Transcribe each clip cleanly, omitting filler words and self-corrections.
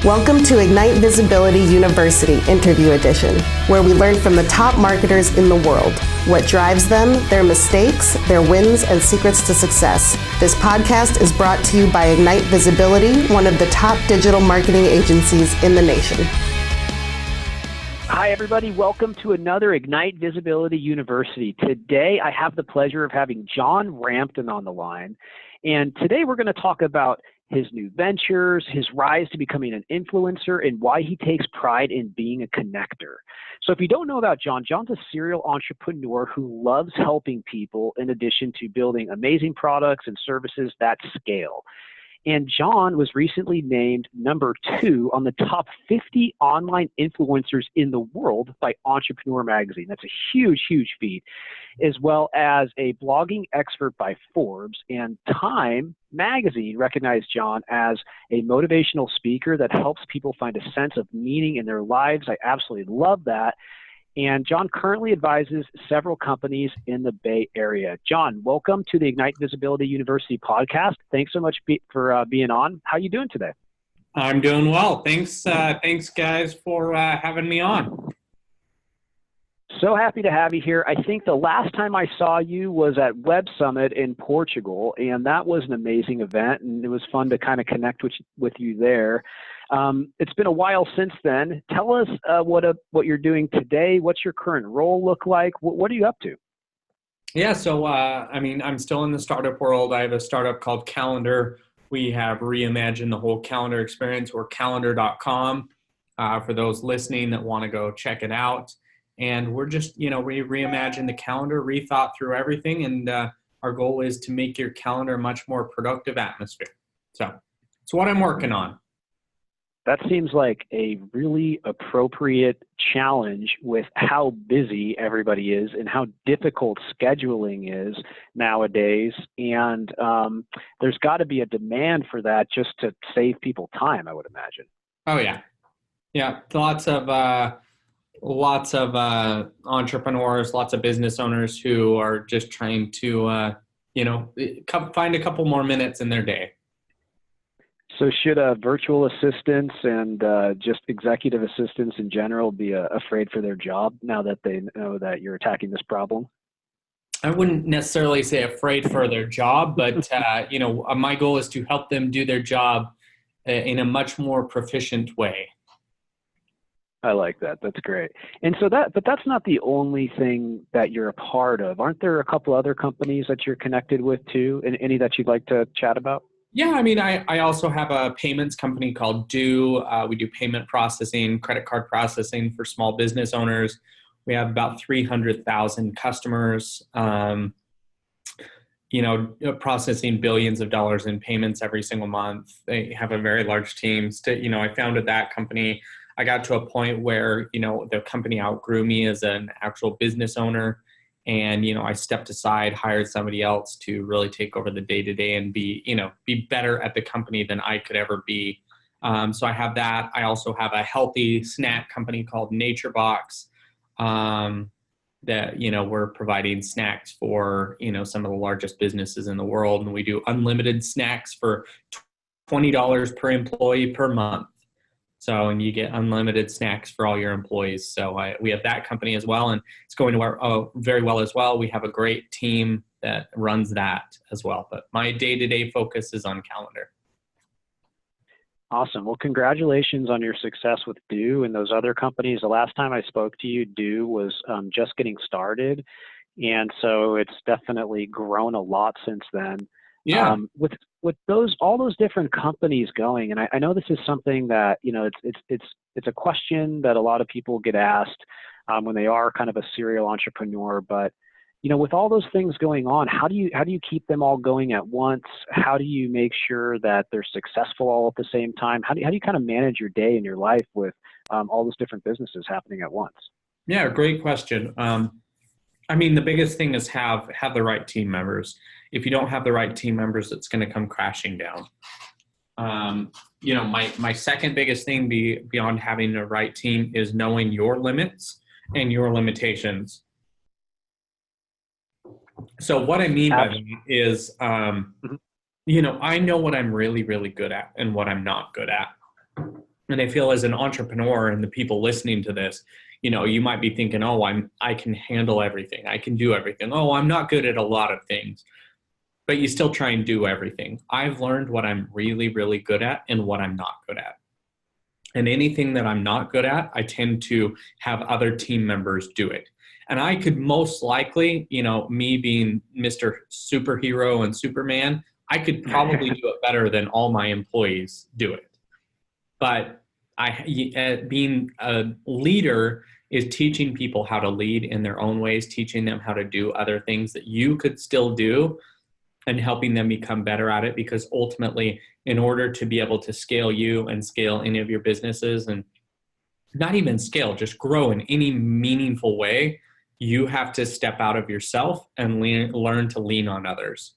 Welcome to Ignite Visibility University Interview Edition, where we learn from the top marketers in the world, what drives them, their mistakes, their wins, and secrets to success. This podcast is brought to you by Ignite Visibility, one of the top digital marketing agencies in the nation. Hi, everybody. Welcome to another Ignite Visibility University. Today, I have the pleasure of having John Rampton on the line. And today, we're going to talk about his new ventures, his rise to becoming an influencer, and why he takes pride in being a connector. So if you don't know about John, John's a serial entrepreneur who loves helping people in addition to building amazing products and services that scale. And John was recently named number 2 on the top 50 online influencers in the world by Entrepreneur Magazine. That's a huge, huge feat, as well as a blogging expert by Forbes. And Time Magazine recognized John as a motivational speaker that helps people find a sense of meaning in their lives. I absolutely love that. And John currently advises several companies in the Bay Area. John, welcome to the Ignite Visibility University podcast. Thanks so much for being on. How are you doing today? I'm doing well. Thanks guys, for having me on. So happy to have you here. I think the last time I saw you was at Web Summit in Portugal, and that was an amazing event, and it was fun to kind of connect with you there. It's been a while since then. Tell us what you're doing today. What's your current role look like? What are you up to? Yeah, so I'm still in the startup world. I have a startup called Calendar. We have reimagined the whole calendar experience. We're calendar.com for those listening that want to go check it out. And we're just, we reimagine the calendar, rethought through everything. And our goal is to make your calendar a much more productive atmosphere. So it's what I'm working on. That seems like a really appropriate challenge with how busy everybody is and how difficult scheduling is nowadays. And there's got to be a demand for that just to save people time, I would imagine. Oh, yeah. Yeah, lots of entrepreneurs, lots of business owners who are just trying to, find a couple more minutes in their day. So should virtual assistants and just executive assistants in general be afraid for their job now that they know that you're attacking this problem? I wouldn't necessarily say afraid for their job, but my goal is to help them do their job in a much more proficient way. I like that. That's great. And so but that's not the only thing that you're a part of. Aren't there a couple other companies that you're connected with too? And any that you'd like to chat about? Yeah, I also have a payments company called Do. We do payment processing, credit card processing for small business owners. We have about 300,000 customers, processing billions of dollars in payments every single month. They have a very large team. I founded that company. I got to a point where, the company outgrew me as an actual business owner. And, I stepped aside, hired somebody else to really take over the day-to-day and be better at the company than I could ever be. So I have that. I also have a healthy snack company called NatureBox that, we're providing snacks for, some of the largest businesses in the world. And we do unlimited snacks for $20 per employee per month. So, and you get unlimited snacks for all your employees. So we have that company as well, and it's going to very well as well. We have a great team that runs that as well. But my day-to-day focus is on Calendar. Awesome. Well, congratulations on your success with Do and those other companies. The last time I spoke to you, Do was just getting started. And so it's definitely grown a lot since then. Yeah. With all those different companies going, and I know this is something that it's a question that a lot of people get asked when they are kind of a serial entrepreneur. But with all those things going on, how do you keep them all going at once? How do you make sure that they're successful all at the same time? How do you kind of manage your day and your life with all those different businesses happening at once? Yeah, great question. The biggest thing is have the right team members. If you don't have the right team members, it's going to come crashing down. My second biggest thing beyond having the right team is knowing your limits and your limitations. So what I mean by that is, I know what I'm really, really good at and what I'm not good at. And I feel as an entrepreneur and the people listening to this, you might be thinking, oh, I can handle everything. I can do everything. Oh, I'm not good at a lot of things, but you still try and do everything. I've learned what I'm really, really good at and what I'm not good at. And anything that I'm not good at, I tend to have other team members do it. And I could most likely, me being Mr. Superhero and Superman, I could probably do it better than all my employees do it. But being a leader is teaching people how to lead in their own ways, teaching them how to do other things that you could still do and helping them become better at it. Because ultimately, in order to be able to scale you and scale any of your businesses, and not even scale, just grow in any meaningful way, you have to step out of yourself and learn to lean on others.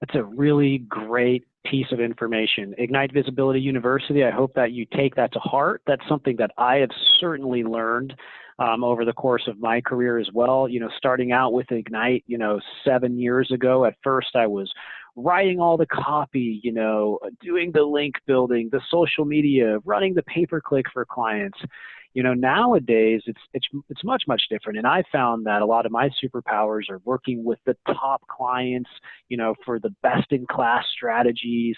That's a really great piece of information. Ignite Visibility University, I hope that you take that to heart. That's something that I have certainly learned over the course of my career as well. Starting out with Ignite, 7 years ago, at first I was writing all the copy, doing the link building, the social media, running the pay-per-click for clients. Nowadays it's much different. And I found that a lot of my superpowers are working with the top clients, for the best in class strategies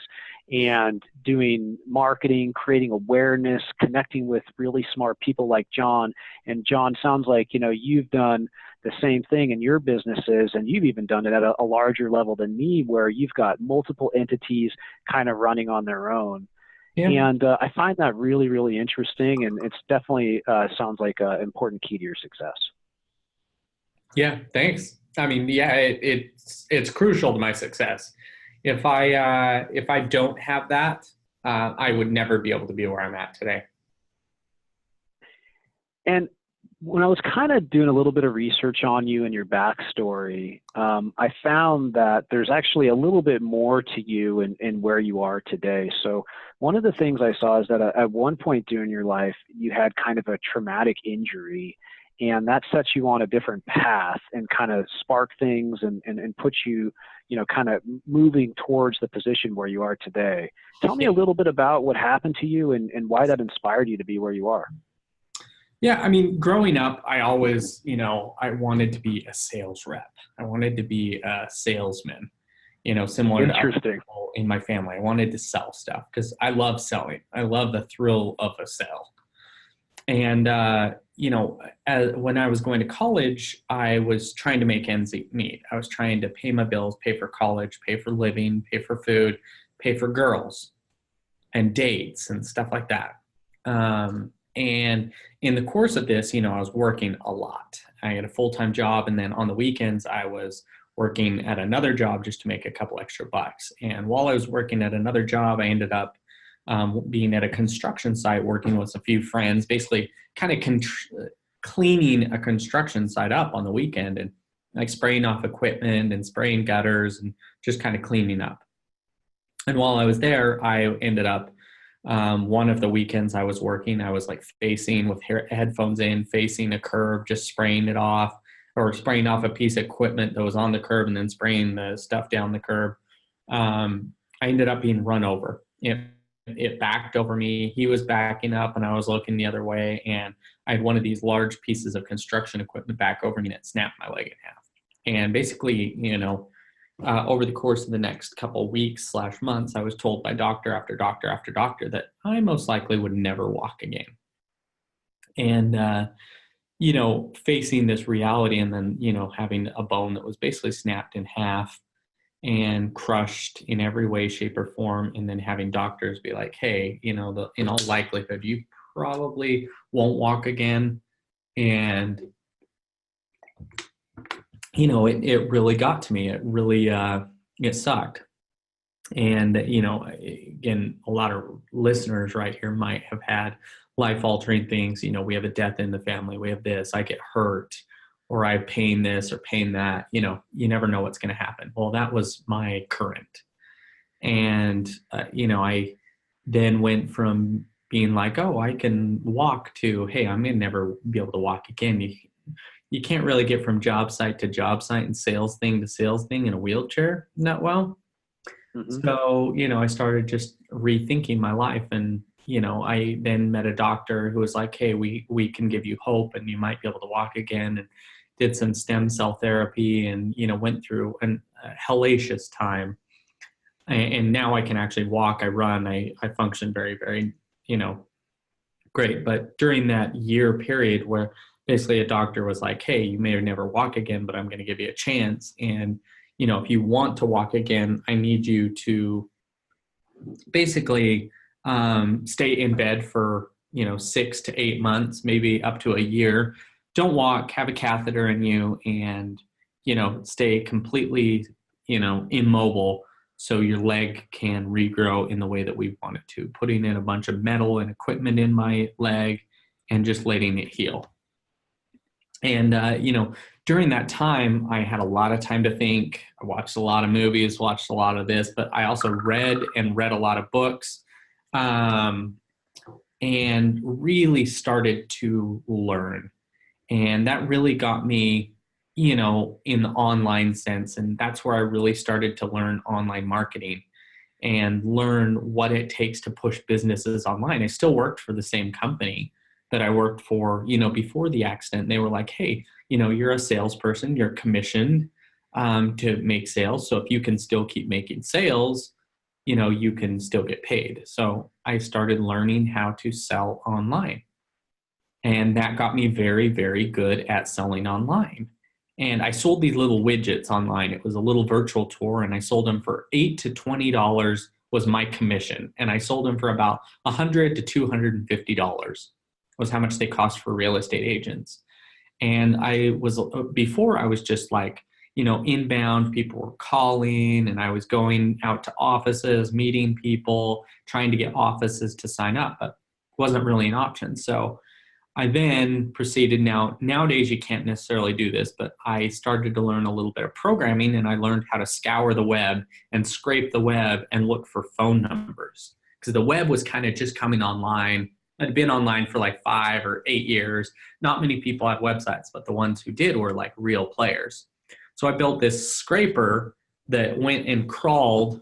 and doing marketing, creating awareness, connecting with really smart people like John. And John, sounds like, you've done the same thing in your businesses, and you've even done it at a larger level than me, where you've got multiple entities kind of running on their own. Yeah. And I find that really, really interesting, and it's definitely sounds like an important key to your success. Yeah, thanks. I mean, yeah, it's crucial to my success. If I don't have that, I would never be able to be where I'm at today. And when I was kind of doing a little bit of research on you and your backstory, I found that there's actually a little bit more to you and where you are today. So one of the things I saw is that at one point during your life, you had kind of a traumatic injury, and that sets you on a different path and kind of sparked things and put you, kind of moving towards the position where you are today. Tell me a little bit about what happened to you and why that inspired you to be where you are. Yeah, I mean, growing up, I always, I wanted to be a sales rep. I wanted to be a salesman, similar to other people in my family. I wanted to sell stuff because I love selling. I love the thrill of a sale. And, when I was going to college, I was trying to make ends meet. I was trying to pay my bills, pay for college, pay for living, pay for food, pay for girls and dates and stuff like that. And in the course of this, I was working a lot. I had a full-time job, and then on the weekends, I was working at another job just to make a couple extra bucks. And while I was working at another job, I ended up being at a construction site, working with a few friends, basically kind of cleaning a construction site up on the weekend, and like spraying off equipment and spraying gutters and just kind of cleaning up. And while I was there, I ended up one of the weekends I was working, I was like facing with headphones in, facing a curb, just spraying it off, or spraying off a piece of equipment that was on the curb and then spraying the stuff down the curb. I ended up being run over. It backed over me. He was backing up and I was looking the other way, and I had one of these large pieces of construction equipment back over me, and it snapped my leg in half. And basically, over the course of the next couple of weeks / months, I was told by doctor after doctor after doctor that I most likely would never walk again. And, facing this reality, and then, having a bone that was basically snapped in half and crushed in every way, shape, or form, and then having doctors be like, hey, in all likelihood, you probably won't walk again. And it really got to me. It really, it sucked. And, again, a lot of listeners right here might have had life-altering things. We have a death in the family. We have this, I get hurt, or I have pain this or pain that, you never know what's going to happen. Well, that was my current. And, I then went from being like, oh, I can walk, to, hey, I'm going to never be able to walk again. You can't really get from job site to job site and sales thing to sales thing in a wheelchair that well. So, I started just rethinking my life, and, I then met a doctor who was like, hey, we can give you hope and you might be able to walk again, and did some stem cell therapy and, went through a hellacious time. And now I can actually walk, I run, I function very, very, great. But during that year period where basically a doctor was like, hey, you may never walk again, but I'm going to give you a chance. And, if you want to walk again, I need you to basically stay in bed for, 6 to 8 months, maybe up to a year. Don't walk, have a catheter in you, and, stay completely, immobile so your leg can regrow in the way that we want it to. Putting in a bunch of metal and equipment in my leg and just letting it heal. And, during that time, I had a lot of time to think. I watched a lot of movies, watched a lot of this, but I also read a lot of books, and really started to learn. And that really got me, in the online sense. And that's where I really started to learn online marketing and learn what it takes to push businesses online. I still worked for the same company that I worked for, before the accident. They were like, hey, you're a salesperson, you're commissioned to make sales. So if you can still keep making sales, you can still get paid. So I started learning how to sell online. And that got me very, very good at selling online. And I sold these little widgets online. It was a little virtual tour, and I sold them for $8 to $20 was my commission. And I sold them for about $100 to $250 was how much they cost for real estate agents. And before I was just like, inbound, people were calling, and I was going out to offices, meeting people, trying to get offices to sign up, but it wasn't really an option. So I then proceeded. Nowadays you can't necessarily do this, but I started to learn a little bit of programming, and I learned how to scour the web and scrape the web and look for phone numbers, because the web was kind of just coming online. I'd been online for like 5 or 8 years. Not many people had websites, but the ones who did were like real players. So I built this scraper that went and crawled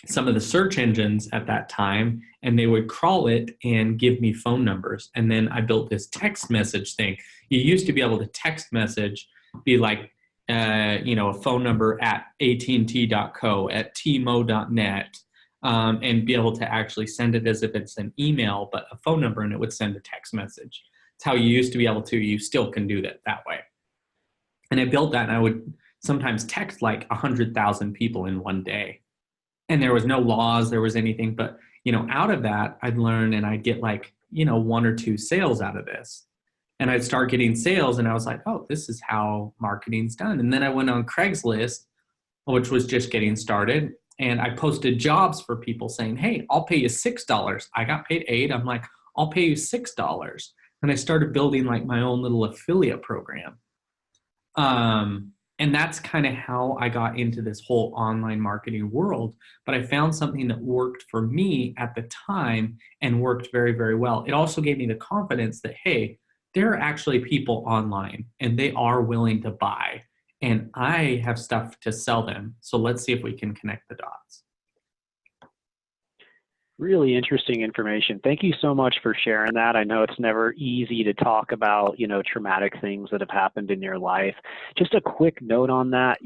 some of the search engines at that time, and they would crawl it and give me phone numbers. And then I built this text message thing. You used to be able to text message, be like, a phone number at AT&T.co, at tmo.net, and be able to actually send it as if it's an email, but a phone number, and it would send a text message. It's how you used to be able to. You still can do that way. And I built that, and I would sometimes text like 100,000 people in one day. And there was no laws, there was anything, but, out of that, I'd learn, and I'd get like, 1 or 2 sales out of this. And I'd start getting sales, and I was like, oh, this is how marketing's done. And then I went on Craigslist, which was just getting started. And I posted jobs for people saying, hey, I'll pay you $6. I got paid $8. I'm like, I'll pay you $6. And I started building like my own little affiliate program. And that's kind of how I got into this whole online marketing world. But I found something that worked for me at the time and worked very, very well. It also gave me the confidence that, hey, there are actually people online and they are willing to buy. And I have stuff to sell them. So let's see if we can connect the dots. Really interesting information. Thank you so much for sharing that. I know it's never easy to talk about, traumatic things that have happened in your life. Just a quick note on that,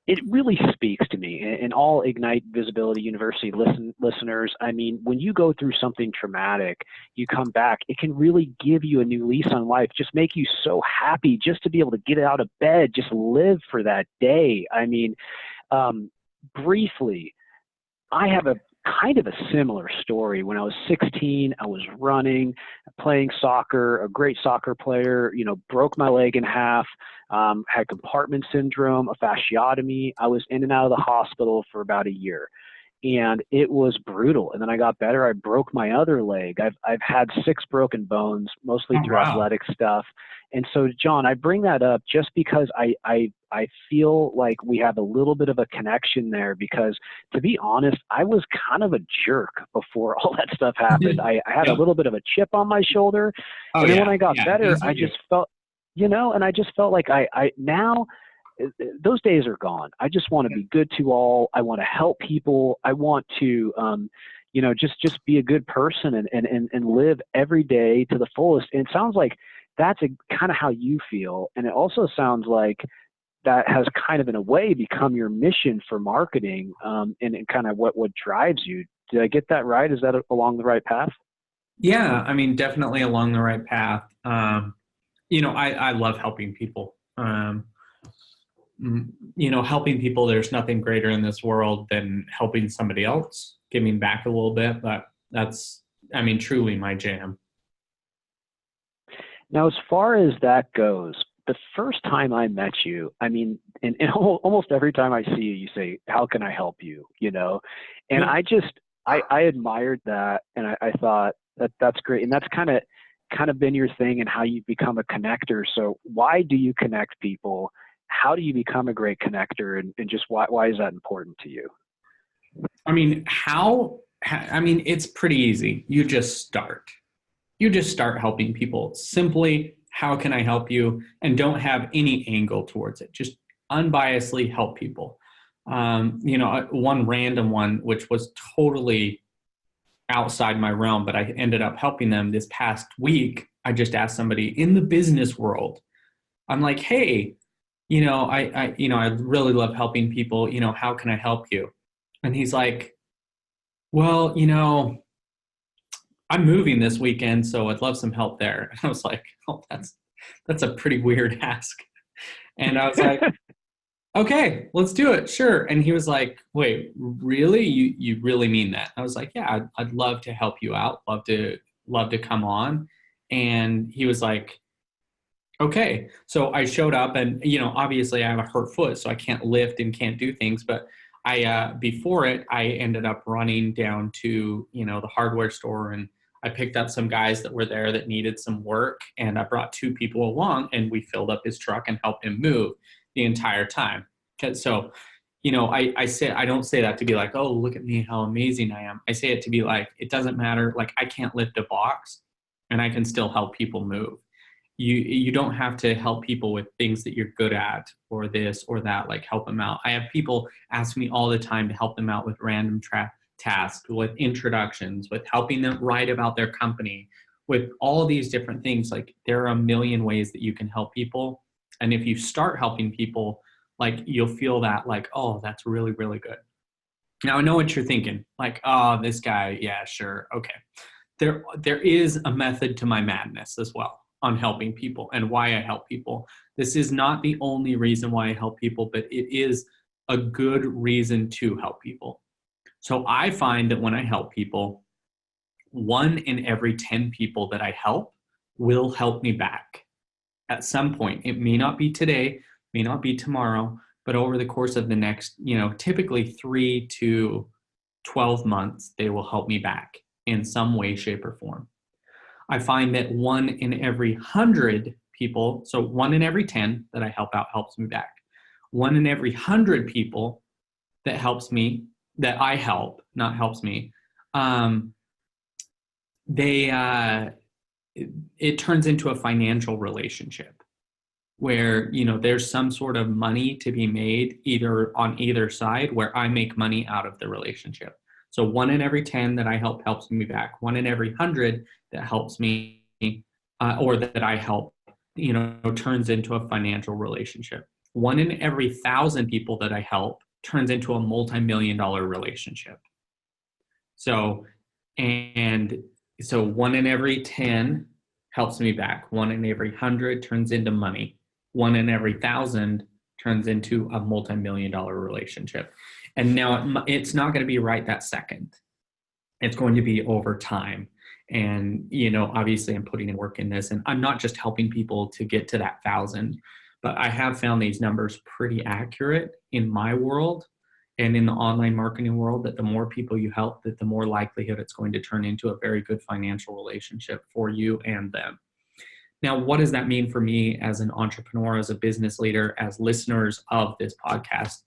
it really speaks to me, and all Ignite Visibility University listeners. I mean, when you go through something traumatic, you come back, it can really give you a new lease on life, just make you so happy just to be able to get out of bed, just live for that day. I mean, briefly, I have a kind of a similar story. When I was 16, I was running, playing soccer, a great soccer player, broke my leg in half, had compartment syndrome, a fasciotomy. I was in and out of the hospital for about a year, and it was brutal. And then I got better. I broke my other leg. I've had 6 broken bones, mostly through athletic stuff. And so, John, I bring that up just because I feel like we have a little bit of a connection there, because to be honest, I was kind of a jerk before all that stuff happened. I had a little bit of a chip on my shoulder. And then when I got better, I just felt, and I just felt like I now those days are gone. I just want to be good to all. I want to help people. I want to, just be a good person and live every day to the fullest. And it sounds like that's kind of how you feel. And it also sounds like that has kind of in a way become your mission for marketing, and kind of what drives you. Did I get that right? Is that along the right path? Yeah, I mean, definitely along the right path. I love helping people. Helping people, there's nothing greater in this world than helping somebody else, giving back a little bit. But that's, truly my jam. Now, as far as that goes, the first time I met you, and almost every time I see you, you say, "How can I help you?" And Yeah. I admired that, and I thought that's great, and that's kind of been your thing and how you've become a connector. So why do you connect people? How do you become a great connector, and just why is that important to you? It's pretty easy. You just start. You just start helping people. Simply, how can I help you? And don't have any angle towards it. Just unbiasedly help people. One random one, which was totally outside my realm, but I ended up helping them this past week. I just asked somebody in the business world. I'm like, hey, I really love helping people. How can I help you? And he's like, well, I'm moving this weekend, so I'd love some help there. And I was like, oh, that's a pretty weird ask. And I was like, okay, let's do it. Sure. And he was like, wait, really? You really mean that? I was like, yeah, I'd love to help you out. Love to come on. And he was like, okay. So I showed up, and, obviously I have a hurt foot, so I can't lift and can't do things. But before it, I ended up running down to, the hardware store, and I picked up some guys that were there that needed some work, and I brought two people along, and we filled up his truck and helped him move the entire time. So, I don't say that to be like, oh, look at me, how amazing I am. I say it to be like, it doesn't matter. Like, I can't lift a box, and I can still help people move. You don't have to help people with things that you're good at or this or that, like help them out. I have people ask me all the time to help them out with random tasks, with introductions, with helping them write about their company, with all these different things. Like, there are a million ways that you can help people. And if you start helping people, like, you'll feel that like, oh, that's really, really good. Now I know what you're thinking. Like, oh, this guy, yeah, sure. Okay. There is a method to my madness as well on helping people and why I help people. This is not the only reason why I help people, but it is a good reason to help people. So I find that when I help people, 1 in every 10 people that I help will help me back at some point. It may not be today, may not be tomorrow, but over the course of the next, typically 3 to 12 months, they will help me back in some way, shape, or form. I find that 1 in every 100 people, so 1 in every 10 that I help out helps me back. 1 in every 100 people that helps me, that I help, not helps me, it turns into a financial relationship where, there's some sort of money to be made either on either side, where I make money out of the relationship. So 1 in every 10 that I help helps me back. 1 in every 100 that helps me, or that I help, turns into a financial relationship. 1 in every 1,000 people that I help turns into a multi-million-dollar relationship. So 1 in every 10 helps me back. 1 in every 100 turns into money. 1 in every 1,000 turns into a multi-million-dollar relationship. And now it's not going to be right that second. It's going to be over time. And, obviously I'm putting in work in this, and I'm not just helping people to get to that 1,000, but I have found these numbers pretty accurate in my world and in the online marketing world, that the more people you help, that the more likelihood it's going to turn into a very good financial relationship for you and them. Now, what does that mean for me as an entrepreneur, as a business leader, as listeners of this podcast?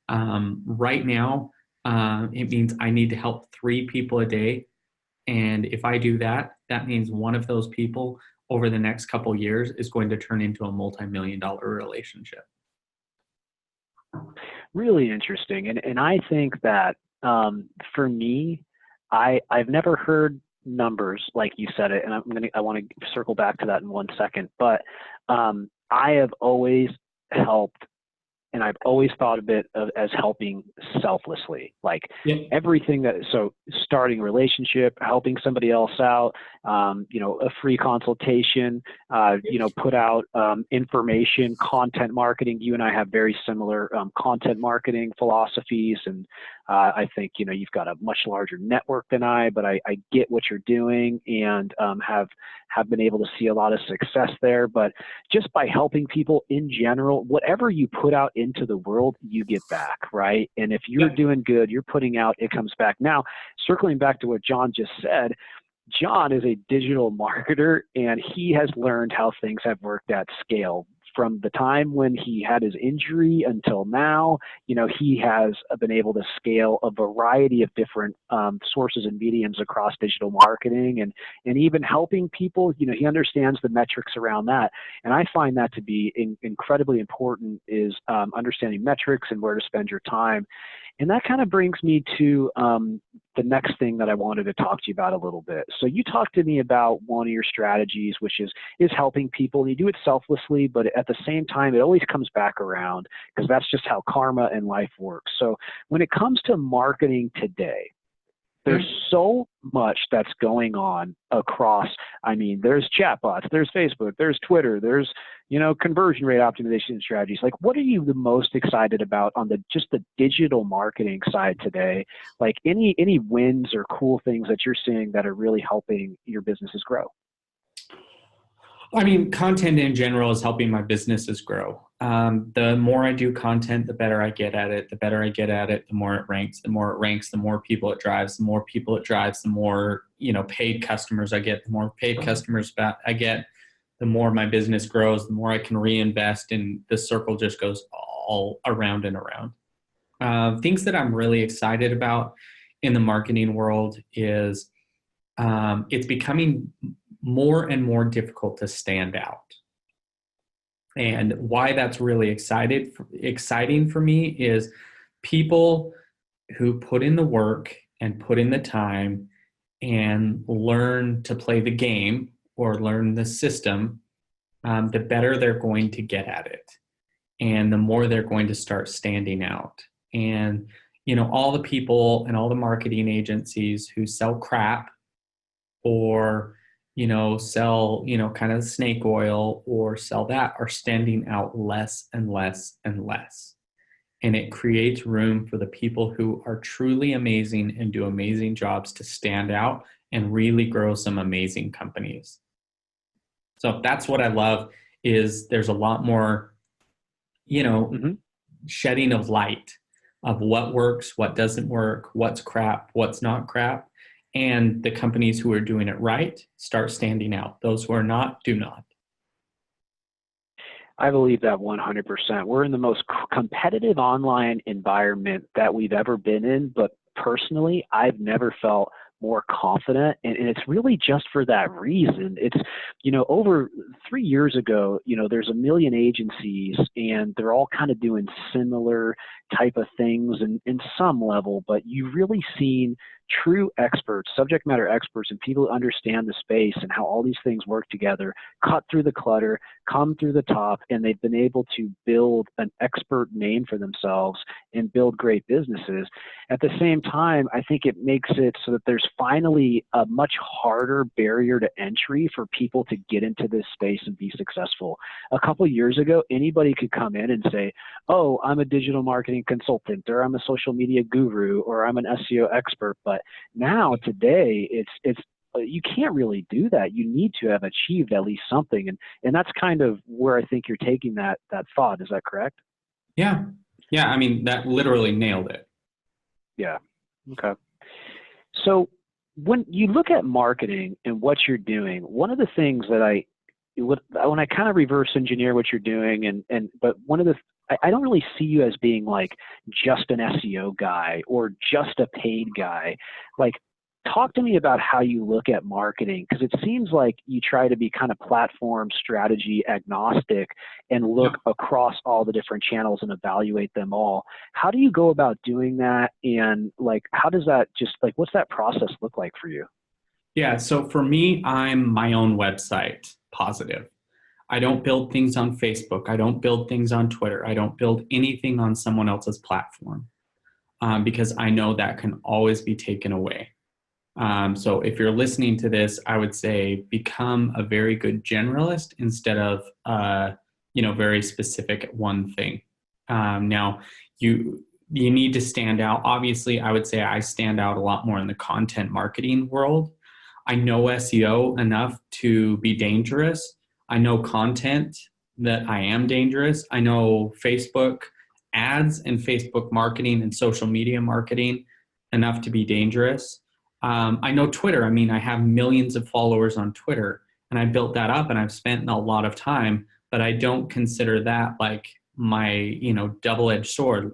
Right now, it means I need to help 3 people a day. And if I do that, that means one of those people over the next couple years is going to turn into a multi-million-dollar relationship. Really interesting. And I think that for me, I've never heard numbers like you said it, and I want to circle back to that in 1 second. But I have always helped, and I've always thought of it as helping selflessly, like Yeah. everything so starting a relationship, helping somebody else out, a free consultation, put out information, content marketing. You and I have very similar content marketing philosophies. And I think, you've got a much larger network than but I get what you're doing and have been able to see a lot of success there. But just by helping people in general, whatever you put out into the world, you get back, right? And if you're doing good, you're putting out, it comes back. Now, circling back to what John just said, John is a digital marketer, and he has learned how things have worked at scale. From the time when he had his injury until now, he has been able to scale a variety of different sources and mediums across digital marketing, and even helping people. He understands the metrics around that, and I find that to be incredibly important. Is understanding metrics and where to spend your time. And that kind of brings me to the next thing that I wanted to talk to you about a little bit. So you talked to me about one of your strategies, which is helping people. And you do it selflessly, but at the same time, it always comes back around because that's just how karma and life works. So when it comes to marketing today, there's so much that's going on across. There's chatbots, there's Facebook, there's Twitter, there's conversion rate optimization strategies. Like, what are you the most excited about on just the digital marketing side today? Like any wins or cool things that you're seeing that are really helping your businesses grow? Content in general is helping my businesses grow. The more I do content, the better I get at it. The better I get at it, the more it ranks. The more it ranks, the more people it drives. The more people it drives, the more paid customers I get. The more paid customers I get, the more my business grows. The more I can reinvest, and the circle just goes all around and around. Things that I'm really excited about in the marketing world is it's becoming more and more difficult to stand out. And why that's really exciting for me is people who put in the work and put in the time and learn to play the game or learn the system, the better they're going to get at it. And the more they're going to start standing out. And, all the people and all the marketing agencies who sell crap or sell, kind of snake oil or sell that are standing out less and less and less. And it creates room for the people who are truly amazing and do amazing jobs to stand out and really grow some amazing companies. So that's what I love is there's a lot more, shedding of light of what works, what doesn't work, what's crap, what's not crap. And the companies who are doing it right start standing out. Those who are not, do not. I believe that 100%. We're in the most competitive online environment that we've ever been in, but personally, I've never felt more confident. And it's really just for that reason. It's, over 3 years ago, there's a million agencies and they're all kind of doing similar type of things in some level, but you've really seen true experts, subject matter experts, and people who understand the space and how all these things work together, cut through the clutter, come through the top, and they've been able to build an expert name for themselves and build great businesses. At the same time, I think it makes it so that there's finally a much harder barrier to entry for people to get into this space and be successful. A couple of years ago, anybody could come in and say, oh, I'm a digital marketing consultant, or I'm a social media guru, or I'm an SEO expert. But now today, it's you can't really do that. You need to have achieved at least something, and that's kind of where I think you're taking that thought. Is that correct? Yeah. That literally nailed it. Yeah. Okay. So when you look at marketing and what you're doing, one of the things that when I kind of reverse engineer what you're doing, but one of the I don't really see you as being like just an SEO guy or just a paid guy. Like, talk to me about how you look at marketing, because it seems like you try to be kind of platform strategy agnostic and look across all the different channels and evaluate them all. How do you go about doing that? And like, how does that what's that process look like for you? Yeah, so for me, I'm my own website positive. I don't build things on Facebook. I don't build things on Twitter. I don't build anything on someone else's platform because I know that can always be taken away. So if you're listening to this, I would say become a very good generalist instead of, very specific at one thing. Now, you need to stand out. Obviously, I would say I stand out a lot more in the content marketing world. I know SEO enough to be dangerous. I know content that I am dangerous. I know Facebook ads and Facebook marketing and social media marketing enough to be dangerous. I know Twitter. I mean, I have millions of followers on Twitter, and I built that up and I've spent a lot of time, but I don't consider that like my, double-edged sword,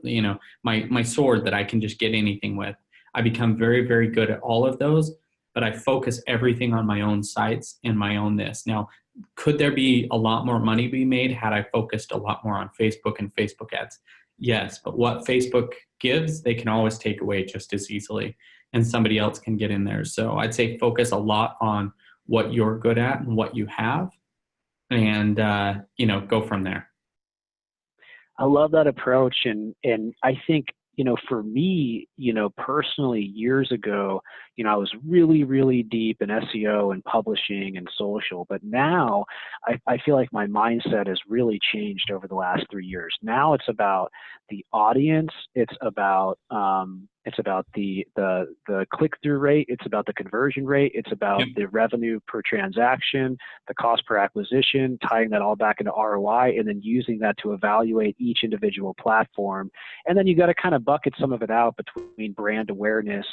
my sword that I can just get anything with. I become very, very good at all of those, but I focus everything on my own sites and my own this. Now, could there be a lot more money be made had I focused a lot more on Facebook and Facebook ads? Yes, but what Facebook gives, they can always take away just as easily, and somebody else can get in there. So I'd say focus a lot on what you're good at and what you have, and go from there. I love that approach. And I think, for me, personally, years ago, I was really, really deep in SEO and publishing and social. But now I feel like my mindset has really changed over the last 3 years. Now it's about the audience. It's about the click-through rate. It's about the conversion rate. It's about the revenue per transaction, the cost per acquisition, tying that all back into ROI, and then using that to evaluate each individual platform. And then you got to kind of bucket some of it out between brand awareness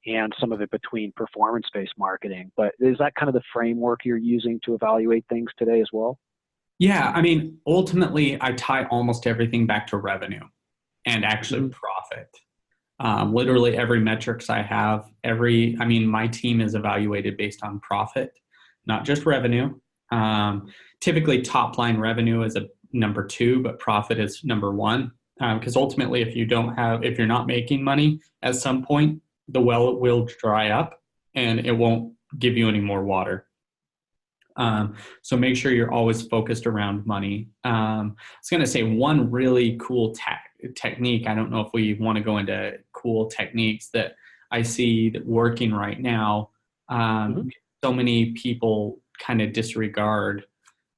and some of it between performance-based marketing. But is that kind of the framework you're using to evaluate things today as well? Yeah, I mean, ultimately, I tie almost everything back to revenue and actually profit. Literally every metrics I have, my team is evaluated based on profit, not just revenue. Typically top line revenue is a number 2, but profit is number 1. Because ultimately, if you're not making money at some point, the well will dry up and it won't give you any more water. So make sure you're always focused around money. I was going to say one really cool technique. I don't know if we want to go into cool techniques that I see that working right now. So many people kind of disregard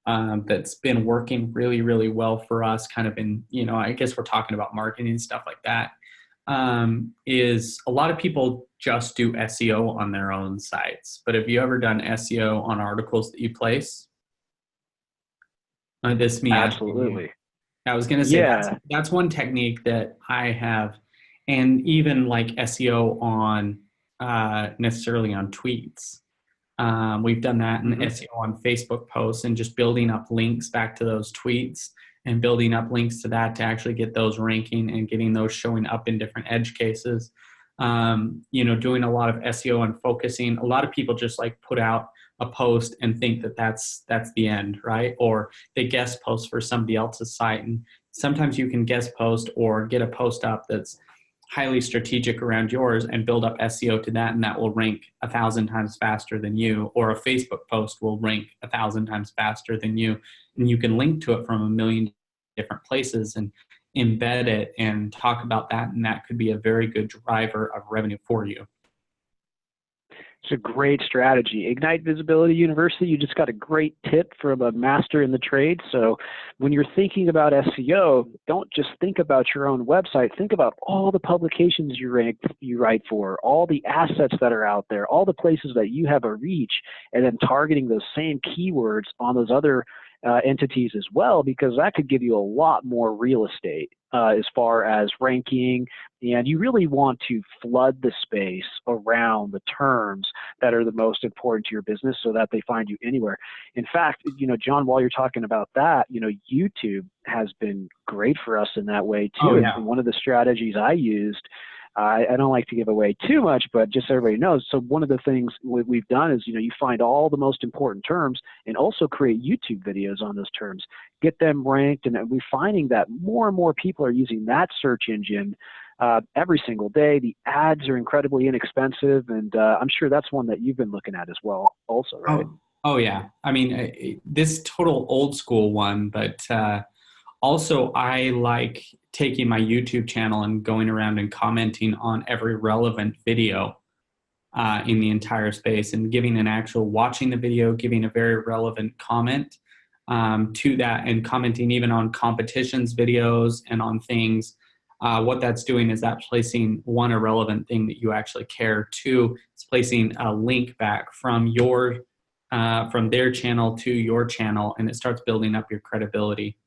that's been working really, really well for us kind of in, I guess we're talking about marketing and stuff like that. Is a lot of people just do SEO on their own sites. But have you ever done SEO on articles that you place? Absolutely. I was going to say that's one technique that I have, and even like SEO on necessarily on tweets. We've done that in SEO on Facebook posts and just building up links back to those tweets and building up links to that to actually get those ranking and getting those showing up in different edge cases. Doing a lot of SEO and focusing. A lot of people just like put out a post and think that that's the end, right? Or they guest post for somebody else's site. And sometimes you can guest post or get a post up that's highly strategic around yours and build up SEO to that, and that will rank 1,000 times faster than you, or a Facebook post will rank 1,000 times faster than you, and you can link to it from a million different places and embed it and talk about that, and that could be a very good driver of revenue for you. It's a great strategy. Ignite Visibility University, you just got a great tip from a master in the trade. So when you're thinking about SEO, don't just think about your own website. Think about all the publications you write for, all the assets that are out there, all the places that you have a reach, and then targeting those same keywords on those other entities as well, because that could give you a lot more real estate as far as ranking. And you really want to flood the space around the terms that are the most important to your business so that they find you anywhere. In fact, John, while you're talking about that, YouTube has been great for us in that way too. Oh, yeah. And one of the strategies I used I don't like to give away too much, but just so everybody knows. So one of the things we've done is, you find all the most important terms and also create YouTube videos on those terms, get them ranked. And we're finding that more and more people are using that search engine every single day. The ads are incredibly inexpensive. And I'm sure that's one that you've been looking at as well also, right? Oh yeah. I mean, this total old school one, but also I like taking my YouTube channel and going around and commenting on every relevant video in the entire space and giving watching the video, giving a very relevant comment to that, and commenting even on competitions videos and on things. What that's doing is that placing one, a relevant thing that you actually care. Two, it's placing a link back from their channel to your channel, and it starts building up your credibility.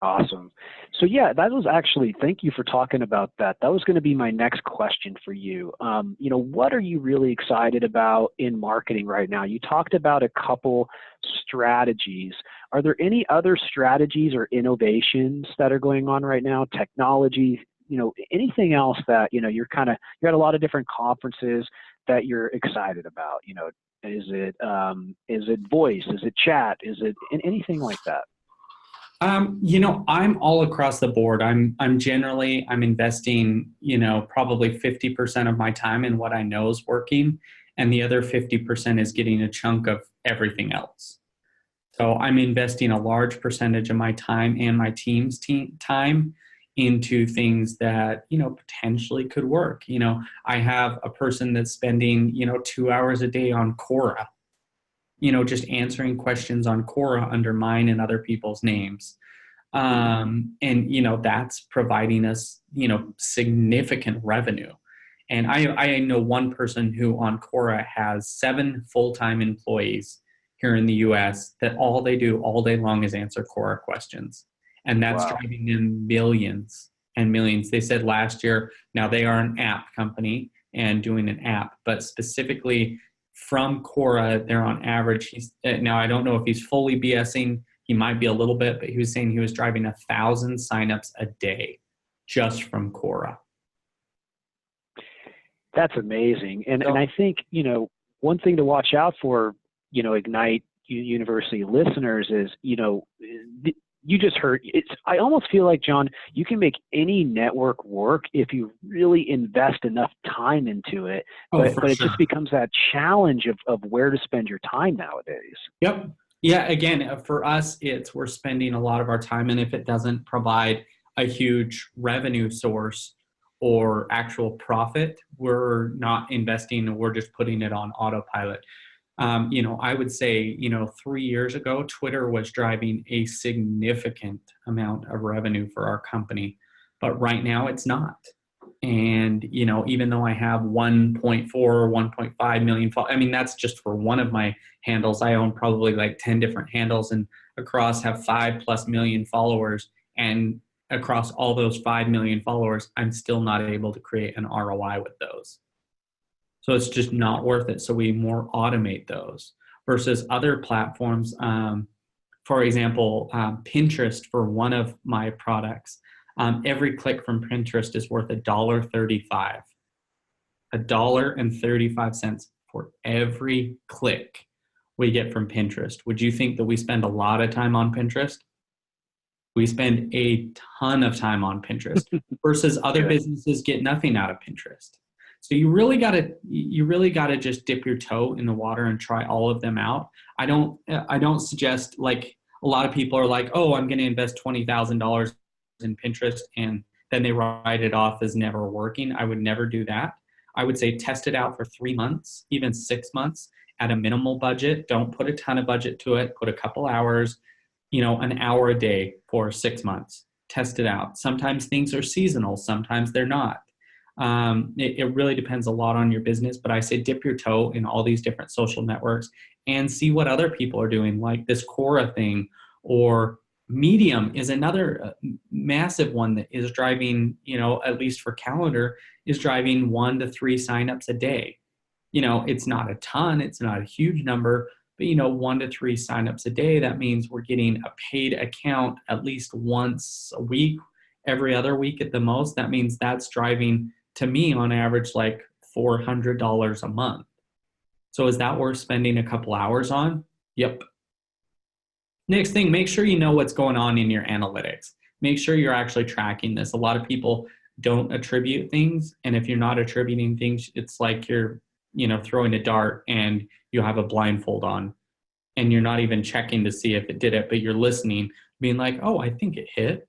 Awesome. So yeah, that was actually, thank you for talking about that. That was going to be my next question for you. What are you really excited about in marketing right now? You talked about a couple strategies. Are there any other strategies or innovations that are going on right now? Technology, anything else that, you're at a lot of different conferences that you're excited about? Is it voice? Is it chat? Is it anything like that? I'm all across the board. I'm investing, probably 50% of my time in what I know is working, and the other 50% is getting a chunk of everything else. So I'm investing a large percentage of my time and my team's time into things that, potentially could work. I have a person that's spending, 2 hours a day on Quora, just answering questions on Quora under mine and other people's names. And, that's providing us, significant revenue. And I know one person who on Quora has 7 full-time employees here in the US that all they do all day long is answer Quora questions. And that's driving them millions and millions. They said last year, now they are an app company and doing an app, but specifically from Quora, they're on average, now I don't know if he's fully BSing, he might be a little bit, but he was saying he was driving 1,000 signups a day just from Quora. That's amazing. And I think, one thing to watch out for, Ignite University listeners is, you just heard, I almost feel like, John, you can make any network work if you really invest enough time into it. But it just becomes that challenge of where to spend your time nowadays. Yep. Yeah. Again, for us, we're spending a lot of our time, and if it doesn't provide a huge revenue source or actual profit, we're not investing, we're just putting it on autopilot. I would say, 3 years ago, Twitter was driving a significant amount of revenue for our company, but right now it's not. And, even though I have 1.4 or 1.5 million, that's just for one of my handles. I own probably like 10 different handles and across have 5+ million followers. And across all those 5 million followers, I'm still not able to create an ROI with those. So it's just not worth it. So we more automate those versus other platforms. For example, Pinterest for one of my products. Every click from Pinterest is worth $1.35. $1.35 for every click we get from Pinterest. Would you think that we spend a lot of time on Pinterest? We spend a ton of time on Pinterest versus other businesses get nothing out of Pinterest. So you really got to just dip your toe in the water and try all of them out. I don't suggest, like a lot of people are like, oh, I'm going to invest $20,000 in Pinterest and then they write it off as never working. I would never do that. I would say test it out for 3 months, even 6 months at a minimal budget. Don't put a ton of budget to it. Put a couple hours, an hour a day for 6 months. Test it out. Sometimes things are seasonal. Sometimes they're not. It really depends a lot on your business, but I say dip your toe in all these different social networks and see what other people are doing, like this Quora thing, or Medium is another massive one that is driving, at least for calendar, is driving 1 to 3 signups a day. It's not a ton, it's not a huge number, but 1 to 3 signups a day, that means we're getting a paid account at least once a week, every other week at the most, that means that's driving to me on average like $400 a month. So is that worth spending a couple hours on? Yep. Next thing, make sure you know what's going on in your analytics. Make sure you're actually tracking this. A lot of people don't attribute things. And if you're not attributing things, it's like you're, throwing a dart and you have a blindfold on and you're not even checking to see if it did it, but you're listening, being like, oh, I think it hit.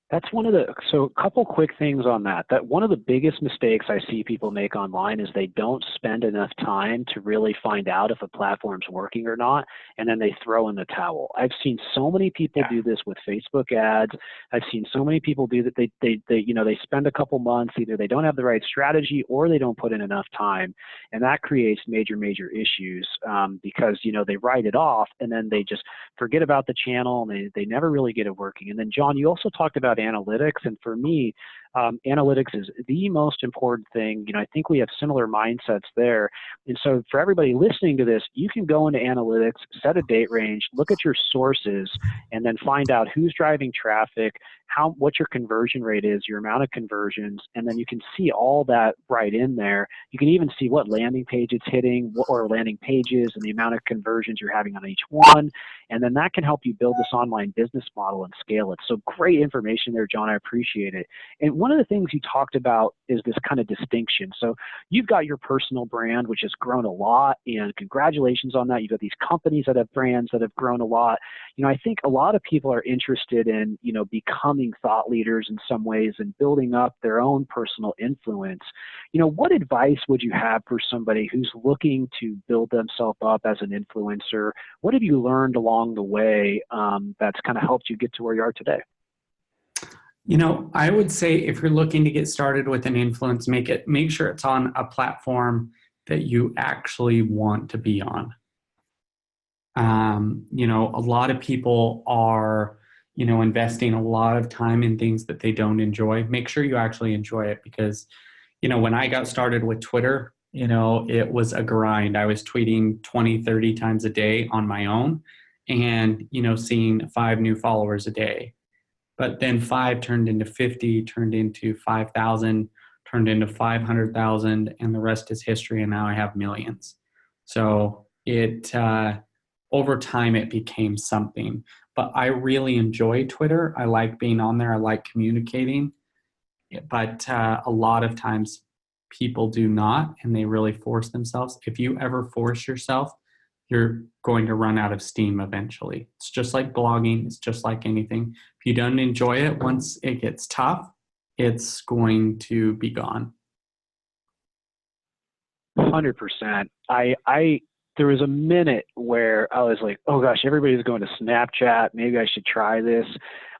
That's so a couple quick things on that. That one of the biggest mistakes I see people make online is they don't spend enough time to really find out if a platform's working or not, and then they throw in the towel. I've seen so many people do this with Facebook ads. I've seen so many people do that. They spend a couple months, either they don't have the right strategy or they don't put in enough time, and that creates major issues because they write it off and then they just forget about the channel and they never really get it working. And then John, you also talked about analytics, and for me, analytics is the most important thing. I think we have similar mindsets there. And so for everybody listening to this, you can go into analytics, set a date range, look at your sources, and then find out who's driving traffic, what your conversion rate is, your amount of conversions, and then you can see all that right in there. You can even see what landing page it's hitting, or landing pages, and the amount of conversions you're having on each one. And then that can help you build this online business model and scale it. So great information there, John. I appreciate it. And one of the things you talked about is this kind of distinction. So you've got your personal brand, which has grown a lot, and congratulations on that. You've got these companies that have brands that have grown a lot. I think a lot of people are interested in, becoming thought leaders in some ways and building up their own personal influence. What advice would you have for somebody who's looking to build themselves up as an influencer? What have you learned along the way that's kind of helped you get to where you are today? I would say if you're looking to get started with an influence, make sure it's on a platform that you actually want to be on. A lot of people are, investing a lot of time in things that they don't enjoy. Make sure you actually enjoy it because, when I got started with Twitter, it was a grind. I was tweeting 20, 30 times a day on my own and, seeing 5 new followers a day. But then 5 turned into 50, turned into 5,000, turned into 500,000, and the rest is history. And now I have millions. So over time, it became something. But I really enjoy Twitter. I like being on there. I like communicating. But a lot of times people do not, and they really force themselves. If you ever force yourself, you're going to run out of steam eventually. It's just like blogging. It's just like anything. If you don't enjoy it, once it gets tough, it's going to be gone. 100%. There was a minute where I was like, oh gosh, everybody's going to Snapchat. Maybe I should try this.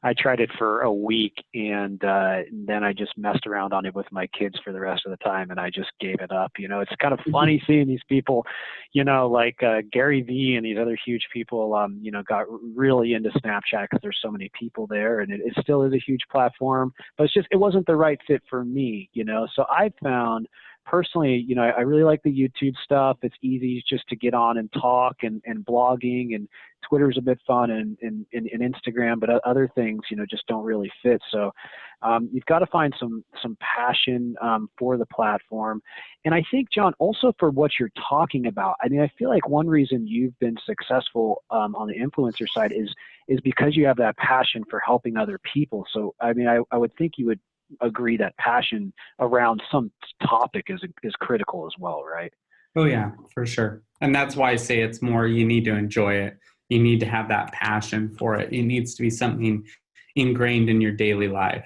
I tried it for a week, and then I just messed around on it with my kids for the rest of the time, and I just gave it up. It's kind of funny seeing these people, like Gary Vee and these other huge people, got really into Snapchat because there's so many people there, and it still is a huge platform, but it wasn't the right fit for me, So I found personally, I really like the YouTube stuff. It's easy just to get on and talk, and blogging, and Twitter's a bit fun, and Instagram, but other things, just don't really fit. So you've got to find some passion for the platform. And I think, John, also for what you're talking about, I feel like one reason you've been successful on the influencer side is because you have that passion for helping other people. So, I would think you would agree that passion around some topic is critical as well, right? Oh yeah, for sure. And that's why I say it's more, you need to enjoy it. You need to have that passion for it. It needs to be something ingrained in your daily life.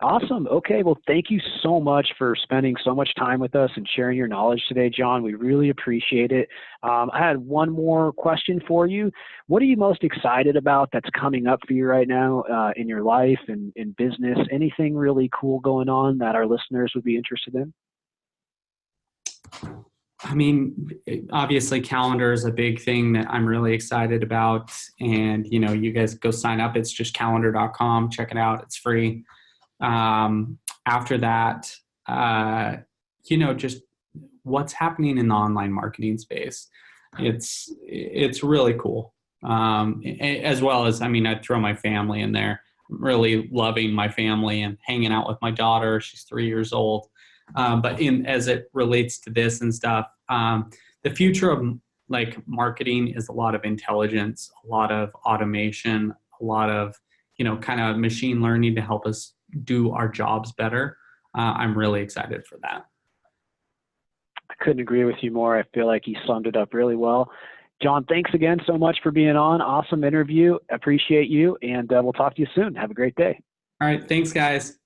Awesome. Okay. Well, thank you so much for spending so much time with us and sharing your knowledge today, John. We really appreciate it. I had one more question for you. What are you most excited about that's coming up for you right now in your life and in business? Anything really cool going on that our listeners would be interested in? Obviously calendar is a big thing that I'm really excited about. And, you guys go sign up. It's just calendar.com. Check it out. It's free. After that, just what's happening in the online marketing space. It's really cool. as well as, I mean, I'd throw my family in there. I'm really loving my family and hanging out with my daughter. She's 3 years old. But as it relates to this and stuff, the future of like marketing is a lot of intelligence, a lot of automation, a lot of, kind of machine learning to help us do our jobs better. I'm really excited for that. I couldn't agree with you more. I feel like you summed it up really well. John, thanks again so much for being on. Awesome interview. Appreciate you. And we'll talk to you soon. Have a great day. All right. Thanks, guys.